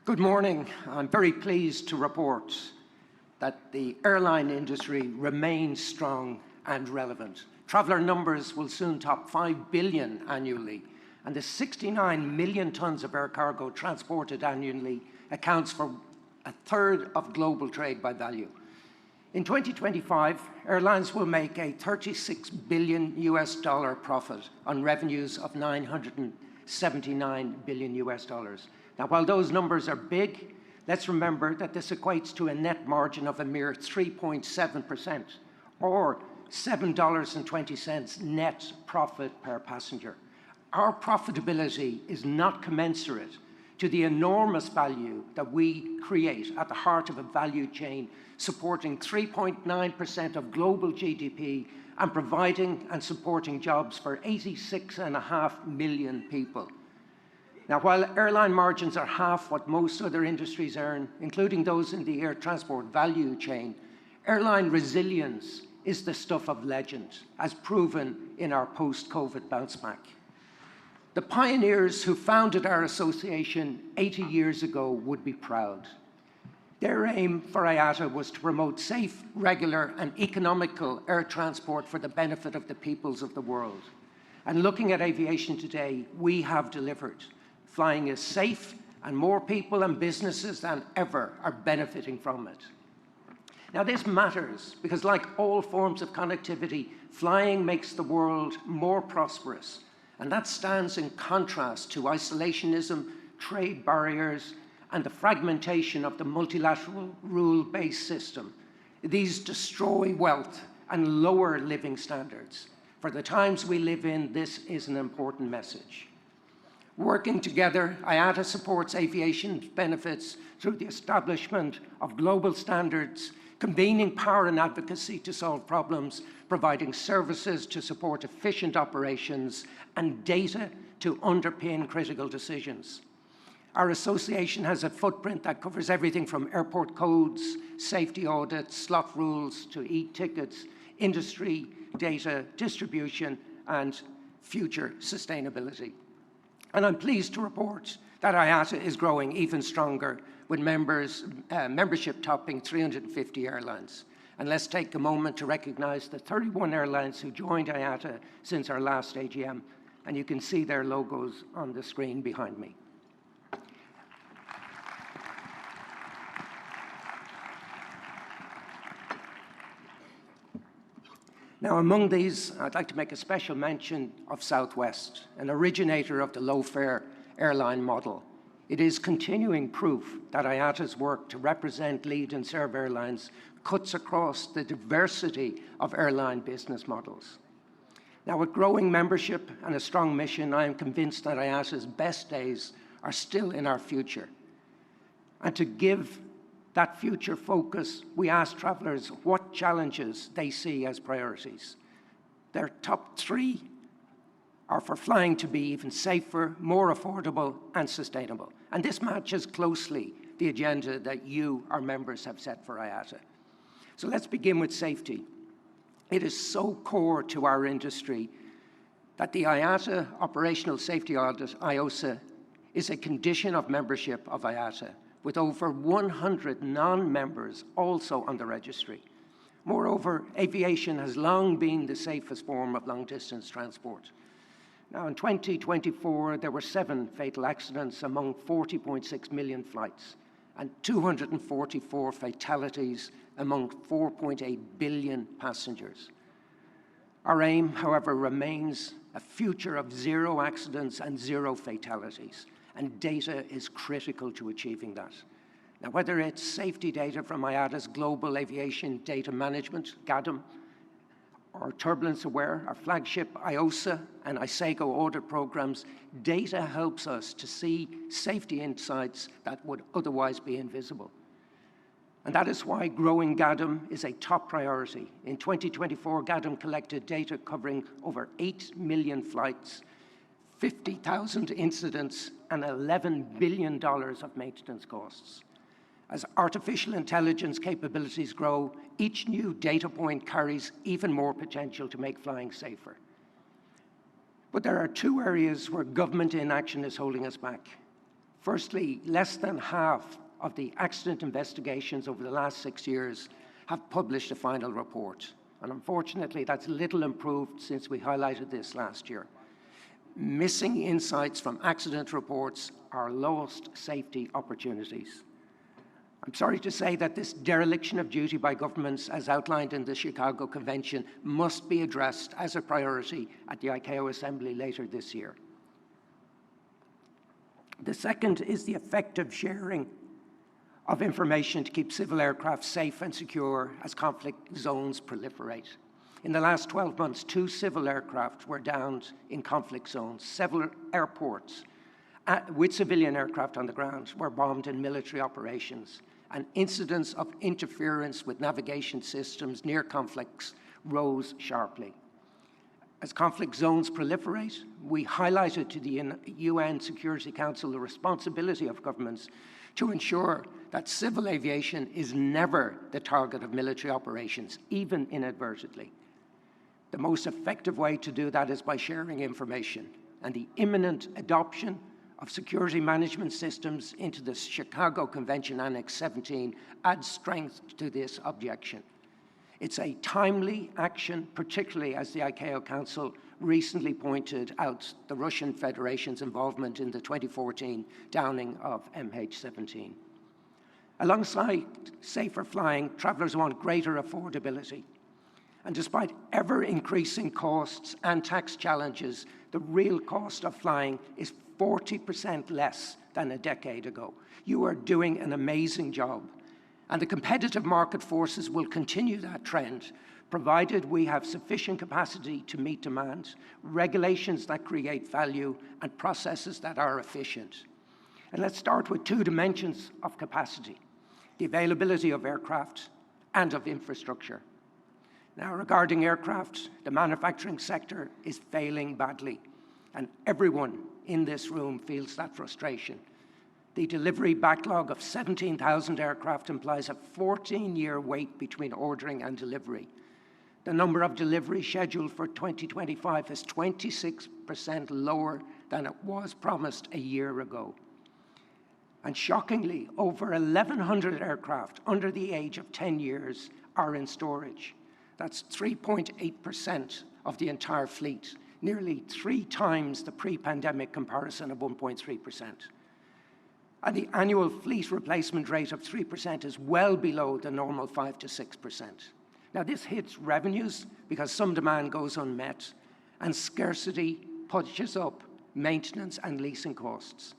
Good morning. I'm very pleased to report that the airline industry remains strong and relevant. Traveller numbers will soon top 5 billion annually, and the 69 million tonnes of air cargo transported annually accounts for a third of global trade by value. In 2025, airlines will make a $36 billion profit on revenues of $979 billion. Now, while those numbers are big, let's remember that this equates to a net margin of a mere 3.7%, or $7.20 net profit per passenger. Our profitability is not commensurate to the enormous value that we create at the heart of a value chain supporting 3.9% of global GDP and providing and supporting jobs for 86.5 million people. Now, while airline margins are half what most other industries earn, including those in the air transport value chain, airline resilience is the stuff of legend, as proven in our post-COVID bounce back. The pioneers who founded our association 80 years ago would be proud. Their aim for IATA was to promote safe, regular, and economical air transport for the benefit of the peoples of the world. And looking at aviation today, we have delivered. Flying is safe, and more people and businesses than ever are benefiting from it. Now, this matters because, like all forms of connectivity, flying makes the world more prosperous, and that stands in contrast to isolationism, trade barriers, and the fragmentation of the multilateral rule-based system. These destroy wealth and lower living standards. For the times we live in, this is an important message. Working together, IATA supports aviation benefits through the establishment of global standards, convening power and advocacy to solve problems, providing services to support efficient operations, and data to underpin critical decisions. Our association has a footprint that covers everything from airport codes, safety audits, slot rules, to e-tickets, industry, data, distribution, and future sustainability. And I'm pleased to report that IATA is growing even stronger with membership topping 350 airlines. And let's take a moment to recognize the 31 airlines who joined IATA since our last AGM. And you can see their logos on the screen behind me. Now, among these, I'd like to make a special mention of Southwest, an originator of the low-fare airline model. It is continuing proof that IATA's work to represent, lead, and serve airlines cuts across the diversity of airline business models. Now, with growing membership and a strong mission, I am convinced that IATA's best days are still in our future. And to give that future focus, we ask travellers what challenges they see as priorities. Their top three are for flying to be even safer, more affordable, and sustainable. And this matches closely the agenda that you, our members, have set for IATA. So let's begin with safety. It is so core to our industry that the IATA Operational Safety Audit, IOSA, is a condition of membership of IATA, with over 100 non-members also on the registry. Moreover, aviation has long been the safest form of long-distance transport. Now, in 2024, there were 7 fatal accidents among 40.6 million flights and 244 fatalities among 4.8 billion passengers. Our aim, however, remains a future of 0 accidents and 0 fatalities. And data is critical to achieving that. Now, whether it's safety data from IATA's Global Aviation Data Management, GADM, or Turbulence Aware, our flagship IOSA and ISAGO audit programs, data helps us to see safety insights that would otherwise be invisible. And that is why growing GADM is a top priority. In 2024, GADM collected data covering over 8 million flights, 50,000 incidents, and $11 billion of maintenance costs. As artificial intelligence capabilities grow, each new data point carries even more potential to make flying safer. But there are 2 areas where government inaction is holding us back. Firstly, less than half of the accident investigations over the last 6 years have published a final report. And unfortunately, that's little improved since we highlighted this last year. Missing insights from accident reports are lost safety opportunities. I'm sorry to say that this dereliction of duty by governments, as outlined in the Chicago Convention, must be addressed as a priority at the ICAO Assembly later this year. The second is the effective sharing of information to keep civil aircraft safe and secure as conflict zones proliferate. In the last 12 months, 2 civil aircraft were downed in conflict zones. Several airports with civilian aircraft on the ground were bombed in military operations, and incidents of interference with navigation systems near conflicts rose sharply. As conflict zones proliferate, we highlighted to the UN Security Council the responsibility of governments to ensure that civil aviation is never the target of military operations, even inadvertently. The most effective way to do that is by sharing information, and the imminent adoption of security management systems into the Chicago Convention Annex 17 adds strength to this objection. It's a timely action, particularly as the ICAO Council recently pointed out the Russian Federation's involvement in the 2014 downing of MH17. Alongside safer flying, travelers want greater affordability. And despite ever-increasing costs and tax challenges, the real cost of flying is 40% less than a decade ago. You are doing an amazing job. And the competitive market forces will continue that trend, provided we have sufficient capacity to meet demand, regulations that create value, and processes that are efficient. And let's start with 2 dimensions of capacity: the availability of aircraft and of infrastructure. Now, regarding aircraft, the manufacturing sector is failing badly, and everyone in this room feels that frustration. The delivery backlog of 17,000 aircraft implies a 14-year wait between ordering and delivery. The number of deliveries scheduled for 2025 is 26% lower than it was promised a year ago. And shockingly, over 1,100 aircraft under the age of 10 years are in storage. That's 3.8% of the entire fleet, nearly 3 times the pre-pandemic comparison of 1.3%. And the annual fleet replacement rate of 3% is well below the normal 5 to 6%. Now, this hits revenues because some demand goes unmet, and scarcity pushes up maintenance and leasing costs.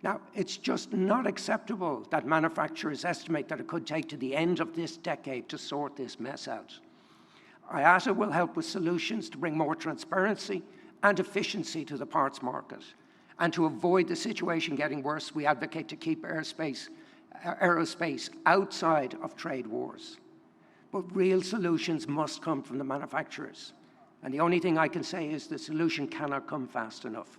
Now, it's just not acceptable that manufacturers estimate that it could take to the end of this decade to sort this mess out. IATA will help with solutions to bring more transparency and efficiency to the parts market. And to avoid the situation getting worse, we advocate to keep aerospace outside of trade wars. But real solutions must come from the manufacturers. And the only thing I can say is the solution cannot come fast enough.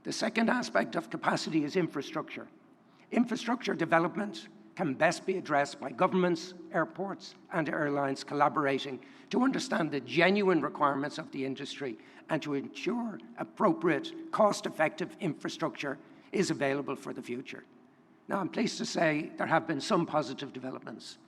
The second aspect of capacity is infrastructure. Infrastructure development can best be addressed by governments, airports, and airlines collaborating to understand the genuine requirements of the industry and to ensure appropriate, cost-effective infrastructure is available for the future. Now, I'm pleased to say there have been some positive developments.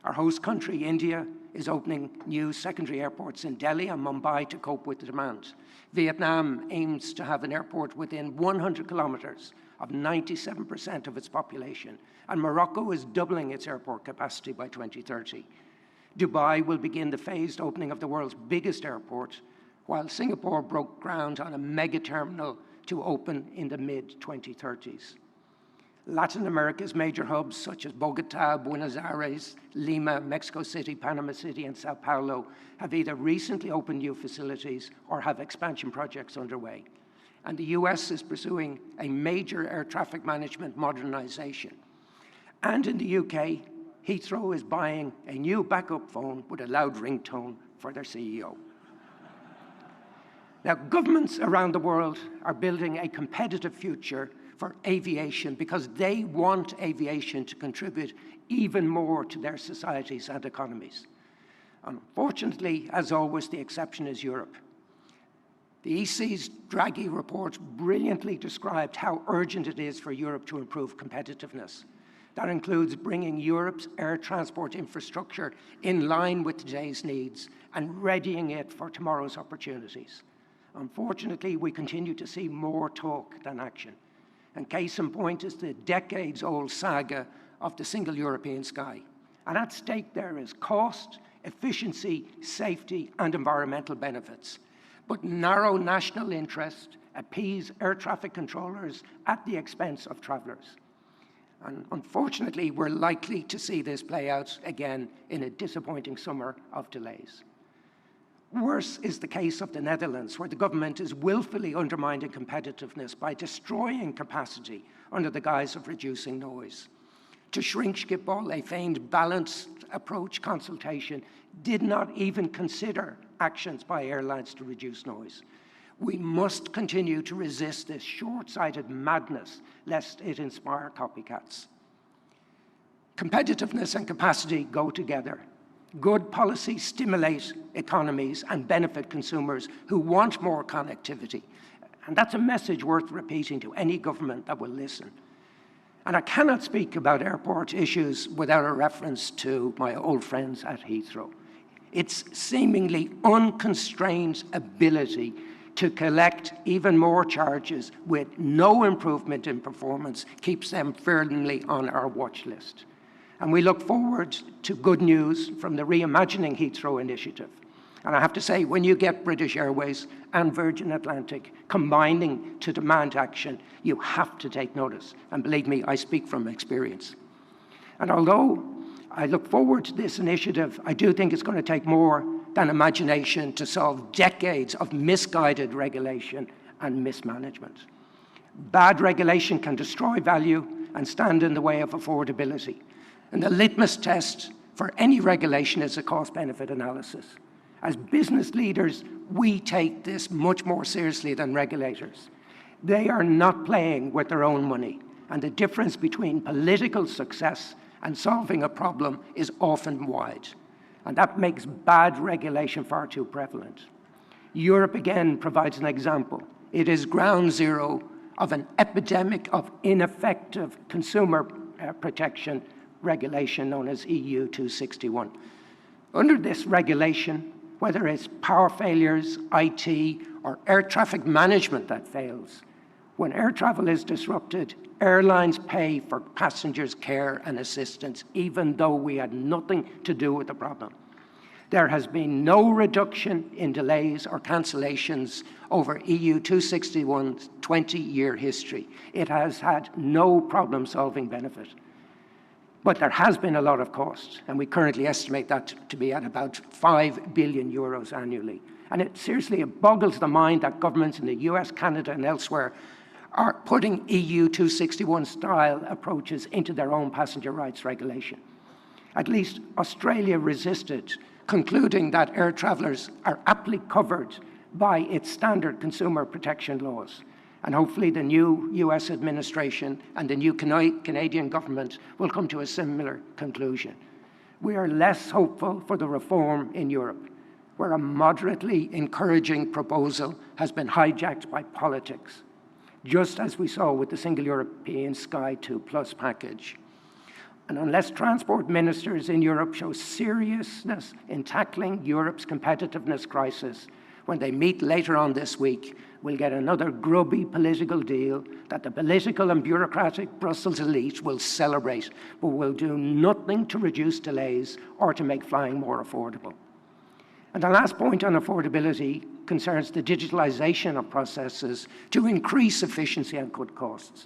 Our host country, India, is opening new secondary airports in Delhi and Mumbai to cope with the demand. Vietnam aims to have an airport within 100 kilometers of 97% of its population, and Morocco is doubling its airport capacity by 2030. Dubai will begin the phased opening of the world's biggest airport, while Singapore broke ground on a mega terminal to open in the mid-2030s. Latin America's major hubs such as Bogota, Buenos Aires, Lima, Mexico City, Panama City, and Sao Paulo have either recently opened new facilities or have expansion projects underway. And the US is pursuing a major air traffic management modernization. And in the UK, Heathrow is buying a new backup phone with a loud ringtone for their CEO. Now, governments around the world are building a competitive future for aviation because they want aviation to contribute even more to their societies and economies. Unfortunately, as always, the exception is Europe. The EC's Draghi report brilliantly described how urgent it is for Europe to improve competitiveness. That includes bringing Europe's air transport infrastructure in line with today's needs and readying it for tomorrow's opportunities. Unfortunately, we continue to see more talk than action. And case in point is the decades-old saga of the single European sky. And at stake there is cost, efficiency, safety, and environmental benefits. But narrow national interest appease air traffic controllers at the expense of travellers. And unfortunately, we're likely to see this play out again in a disappointing summer of delays. Worse is the case of the Netherlands, where the government is willfully undermining competitiveness by destroying capacity under the guise of reducing noise. To shrink Schiphol, a feigned balanced approach consultation did not even consider actions by airlines to reduce noise. We must continue to resist this short-sighted madness, lest it inspire copycats. Competitiveness and capacity go together. Good policies stimulate economies and benefit consumers who want more connectivity. And that's a message worth repeating to any government that will listen. And I cannot speak about airport issues without a reference to my old friends at Heathrow. Its seemingly unconstrained ability to collect even more charges with no improvement in performance keeps them firmly on our watch list. And we look forward to good news from the Reimagining Heathrow initiative. And I have to say, when you get British Airways and Virgin Atlantic combining to demand action, you have to take notice. And believe me, I speak from experience. And although I look forward to this initiative, I do think it's going to take more than imagination to solve decades of misguided regulation and mismanagement. Bad regulation can destroy value and stand in the way of affordability. And the litmus test for any regulation is a cost-benefit analysis. As business leaders, we take this much more seriously than regulators. They are not playing with their own money, and the difference between political success and solving a problem is often wide. And that makes bad regulation far too prevalent. Europe, again, provides an example. It is ground zero of an epidemic of ineffective consumer protection regulation known as EU 261. Under this regulation, whether it's power failures, IT, or air traffic management that fails, when air travel is disrupted, airlines pay for passengers' care and assistance, even though we had nothing to do with the problem. There has been no reduction in delays or cancellations over EU 261's 20-year history. It has had no problem-solving benefit. But there has been a lot of cost, and we currently estimate that to be at about 5 billion euros annually. And it boggles the mind that governments in the US, Canada, and elsewhere are putting EU 261-style approaches into their own passenger rights regulation. At least Australia resisted, concluding that air travellers are aptly covered by its standard consumer protection laws. And hopefully the new US administration and the new Canadian government will come to a similar conclusion. We are less hopeful for the reform in Europe, where a moderately encouraging proposal has been hijacked by politics, just as we saw with the Single European Sky 2 Plus package. And unless transport ministers in Europe show seriousness in tackling Europe's competitiveness crisis, when they meet later on this week, we'll get another grubby political deal that the political and bureaucratic Brussels elite will celebrate, but will do nothing to reduce delays or to make flying more affordable. And the last point on affordability concerns the digitalization of processes to increase efficiency and cut costs.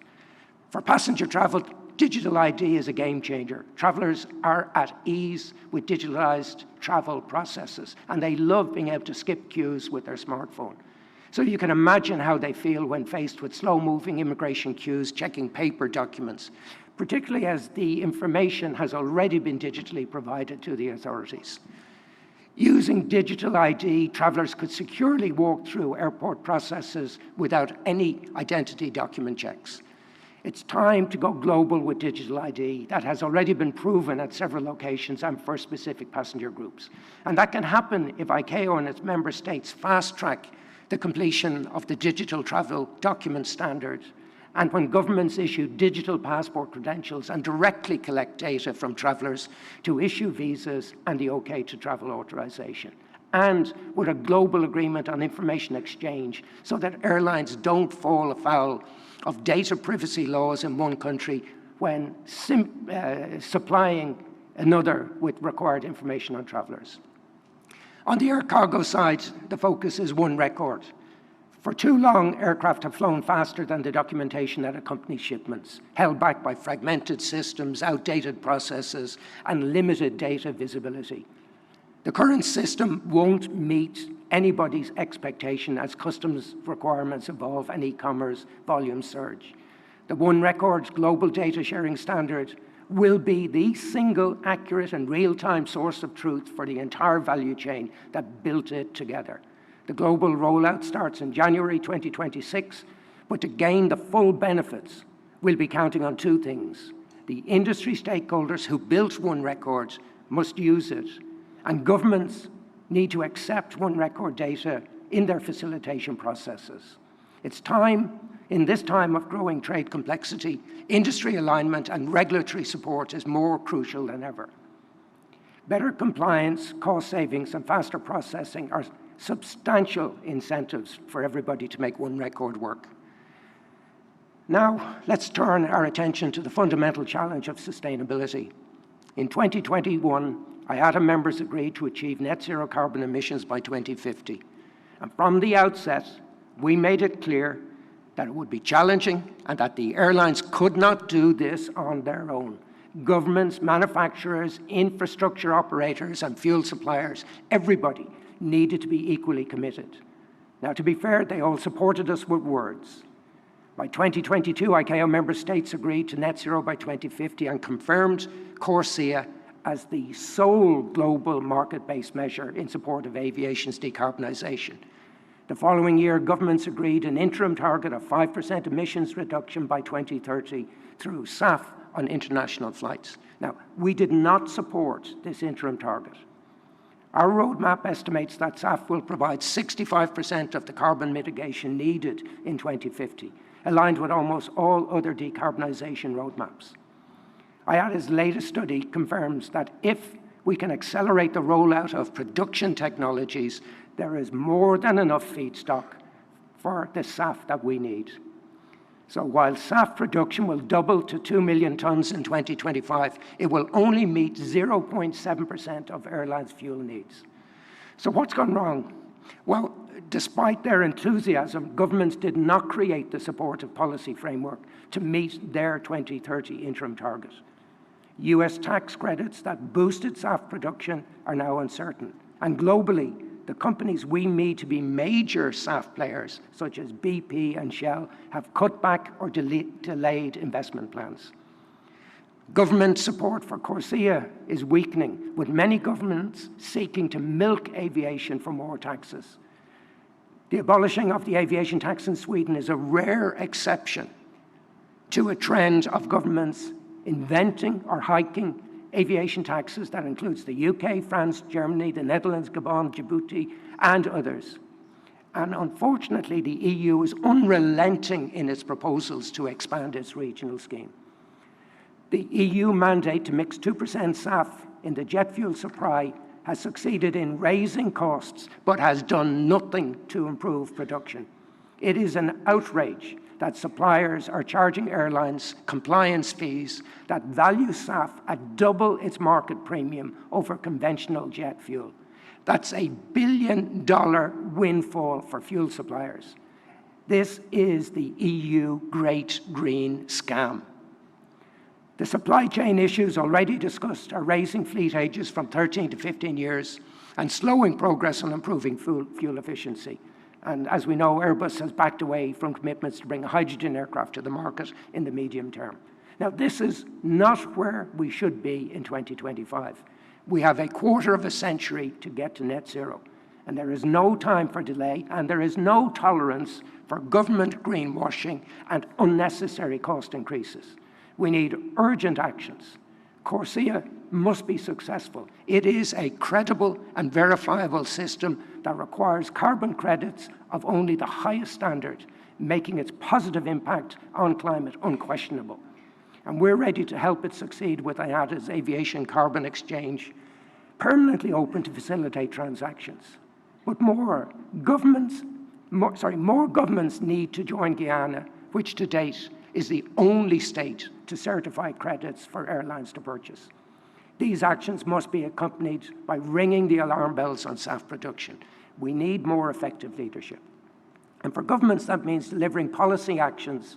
For passenger travel, digital ID is a game changer. Travelers are at ease with digitalized travel processes, and they love being able to skip queues with their smartphone. So you can imagine how they feel when faced with slow-moving immigration queues, checking paper documents, particularly as the information has already been digitally provided to the authorities. Using digital ID, travelers could securely walk through airport processes without any identity document checks. It's time to go global with digital ID. That has already been proven at several locations and for specific passenger groups. And that can happen if ICAO and its member states fast-track the completion of the digital travel document standard, and when governments issue digital passport credentials and directly collect data from travellers to issue visas and the OK to travel authorization. And with a global agreement on information exchange so that airlines don't fall afoul of data privacy laws in one country when supplying another with required information on travellers. On the air cargo side, the focus is one record. For too long, aircraft have flown faster than the documentation that accompanies shipments, held back by fragmented systems, outdated processes, and limited data visibility. The current system won't meet anybody's expectation as customs requirements evolve and e-commerce volumes surge. The One Record global data sharing standard will be the single accurate and real-time source of truth for the entire value chain that built it together. The global rollout starts in January 2026, but to gain the full benefits, we'll be counting on two things. The industry stakeholders who built One Record must use it, and governments need to accept One Record data in their facilitation processes. It's time, in this time of growing trade complexity, industry alignment and regulatory support is more crucial than ever. Better compliance, cost savings, and faster processing are substantial incentives for everybody to make One Record work. Now, let's turn our attention to the fundamental challenge of sustainability. In 2021, IATA members agreed to achieve net zero carbon emissions by 2050. And from the outset, we made it clear that it would be challenging and that the airlines could not do this on their own. Governments, manufacturers, infrastructure operators, and fuel suppliers, everybody needed to be equally committed. Now, to be fair, they all supported us with words. By 2022, ICAO member states agreed to net zero by 2050 and confirmed CORSIA as the sole global market-based measure in support of aviation's decarbonisation. The following year, governments agreed an interim target of 5% emissions reduction by 2030 through SAF on international flights. Now, we did not support this interim target. Our roadmap estimates that SAF will provide 65% of the carbon mitigation needed in 2050, aligned with almost all other decarbonisation roadmaps. IATA's latest study confirms that if we can accelerate the rollout of production technologies, there is more than enough feedstock for the SAF that we need. So while SAF production will double to 2 million tonnes in 2025, it will only meet 0.7% of airlines' fuel needs. So what's gone wrong? Well, despite their enthusiasm, governments did not create the supportive policy framework to meet their 2030 interim target. US tax credits that boosted SAF production are now uncertain. And globally, the companies we need to be major SAF players, such as BP and Shell, have cut back or delayed investment plans. Government support for CORSIA is weakening, with many governments seeking to milk aviation for more taxes. The abolishing of the aviation tax in Sweden is a rare exception to a trend of governments inventing or hiking aviation taxes that includes the UK, France, Germany, the Netherlands, Gabon, Djibouti, and others. And unfortunately, the EU is unrelenting in its proposals to expand its regional scheme. The EU mandate to mix 2% SAF in the jet fuel supply has succeeded in raising costs, but has done nothing to improve production. It is an outrage that suppliers are charging airlines compliance fees that value SAF at double its market premium over conventional jet fuel. That's a $1 billion windfall for fuel suppliers. This is the EU Great Green Scam. The supply chain issues already discussed are raising fleet ages from 13 to 15 years and slowing progress on improving fuel efficiency. And as we know, Airbus has backed away from commitments to bring a hydrogen aircraft to the market in the medium term. Now, this is not where we should be in 2025. We have a quarter of a century to get to net zero, and there is no time for delay, and there is no tolerance for government greenwashing and unnecessary cost increases. We need urgent actions. CORSIA must be successful. It is a credible and verifiable system that requires carbon credits of only the highest standard, making its positive impact on climate unquestionable. And we're ready to help it succeed with IATA's aviation carbon exchange, permanently open to facilitate transactions. But more governments need to join Guyana, which to date is the only state to certify credits for airlines to purchase. These actions must be accompanied by ringing the alarm bells on SAF production. We need more effective leadership. And for governments, that means delivering policy actions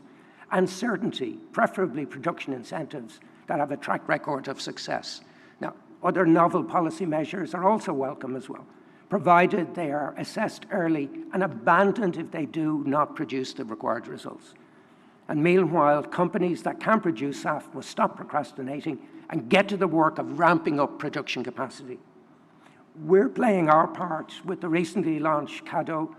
and certainty, preferably production incentives that have a track record of success. Now, other novel policy measures are also welcome as well, provided they are assessed early and abandoned if they do not produce the required results. And meanwhile, companies that can produce SAF must stop procrastinating and get to the work of ramping up production capacity. We're playing our part with the recently launched CADO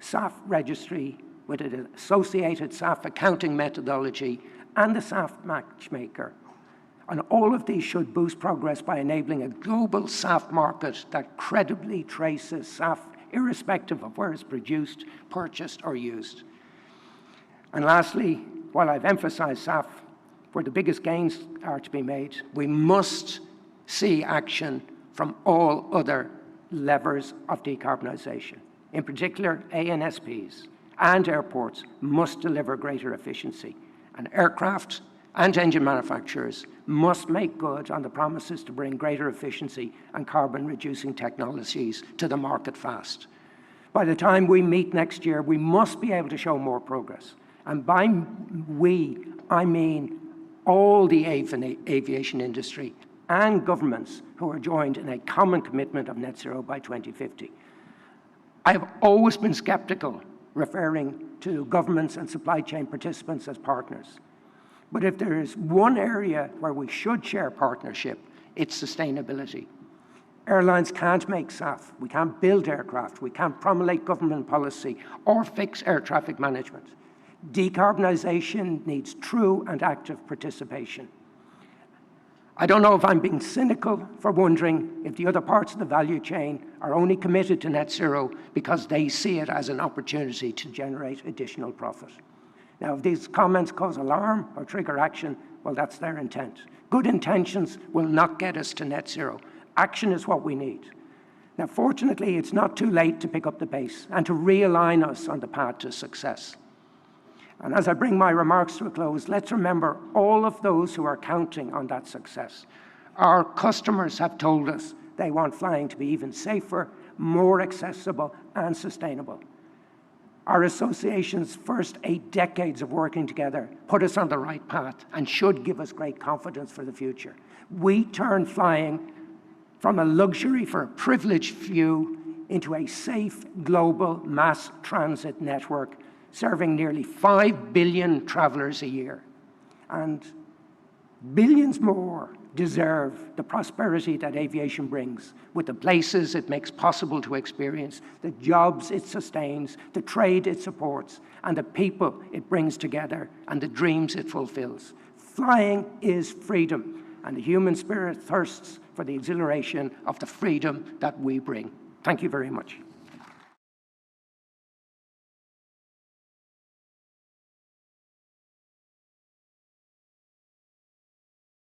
SAF registry with an associated SAF accounting methodology and the SAF matchmaker. And all of these should boost progress by enabling a global SAF market that credibly traces SAF irrespective of where it's produced, purchased, or used. And lastly, while I've emphasized SAF, where the biggest gains are to be made, we must see action from all other levers of decarbonisation. In particular, ANSPs and airports must deliver greater efficiency, and aircraft and engine manufacturers must make good on the promises to bring greater efficiency and carbon-reducing technologies to the market fast. By the time we meet next year, we must be able to show more progress. And by we, I mean all the aviation industry and governments who are joined in a common commitment of net zero by 2050. I have always been skeptical referring to governments and supply chain participants as partners. But if there is one area where we should share partnership, it's sustainability. Airlines can't make SAF, we can't build aircraft, we can't promulgate government policy or fix air traffic management. Decarbonisation needs true and active participation. I don't know if I'm being cynical for wondering if the other parts of the value chain are only committed to net zero because they see it as an opportunity to generate additional profit. Now, if these comments cause alarm or trigger action, well, that's their intent. Good intentions will not get us to net zero. Action is what we need. Now, fortunately, it's not too late to pick up the pace and to realign us on the path to success. And as I bring my remarks to a close, let's remember all of those who are counting on that success. Our customers have told us they want flying to be even safer, more accessible, and sustainable. Our association's first 8 decades of working together put us on the right path and should give us great confidence for the future. We turn flying from a luxury for a privileged few into a safe global mass transit network serving nearly 5 billion travelers a year. And billions more deserve the prosperity that aviation brings, with the places it makes possible to experience, the jobs it sustains, the trade it supports, and the people it brings together, and the dreams it fulfills. Flying is freedom, and the human spirit thirsts for the exhilaration of the freedom that we bring. Thank you very much.